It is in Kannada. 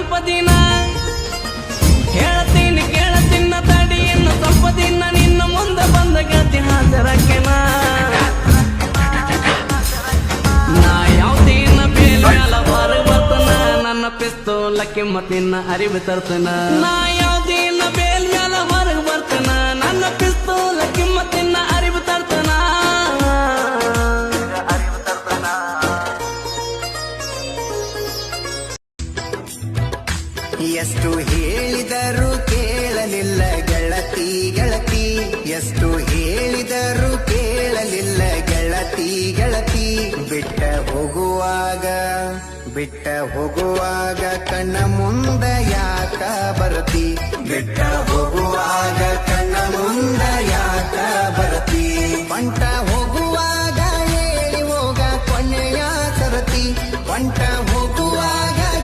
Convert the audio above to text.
ಸ್ವಲ್ಪ ದಿನ ಹೇಳ್ತೀನಿ ಕೇಳತಿನ್ನ ತಡಿ ಇನ್ನು ಸ್ವಲ್ಪ ದಿನ ನಿನ್ನ ಮುಂದೆ ಬಂದ ಗೆಳತಿ ಹಾಜರಕ್ಕೆನ ನಾ ಯಾವ್ದಿನ ಬೇಲ್ ಮ್ಯಾಲ ಹೊರಗ್ ಬರ್ತನ ನನ್ನ ಪಿಸ್ತೂಲ ಕಿಮ್ಮತ್ತಿನ ಅರಿವು ತರ್ತನ ನಾ ಯಾವ್ದಿನ ಬೇಲ್ ಮ್ಯಾಲ ಹೊರಗ್ ಬರ್ತನ ನನ್ನ ಪಿಸ್ತೂಲ ಕಿಮ್ಮತ್ತಿನ ಅರಿವು ತರ್ತನ ಎಷ್ಟು ಹೇಳಿದರೂ ಕೇಳಲಿಲ್ಲ ಗೆಳತಿ ಗೆಳತಿ ಎಷ್ಟು ಹೇಳಿದರೂ ಕೇಳಲಿಲ್ಲ ಗೆಳತಿ ಗೆಳತಿ ಬಿಟ್ಟ ಹೋಗುವಾಗ ಕಣ್ಣ ಮುಂದ ಯಾಕ ಬರತಿ ಬಿಟ್ಟ ಹೋಗುವಾಗ ಕಣ್ಣ ಮುಂದ ಯಾಕ ಬರತಿ ಬಂಟ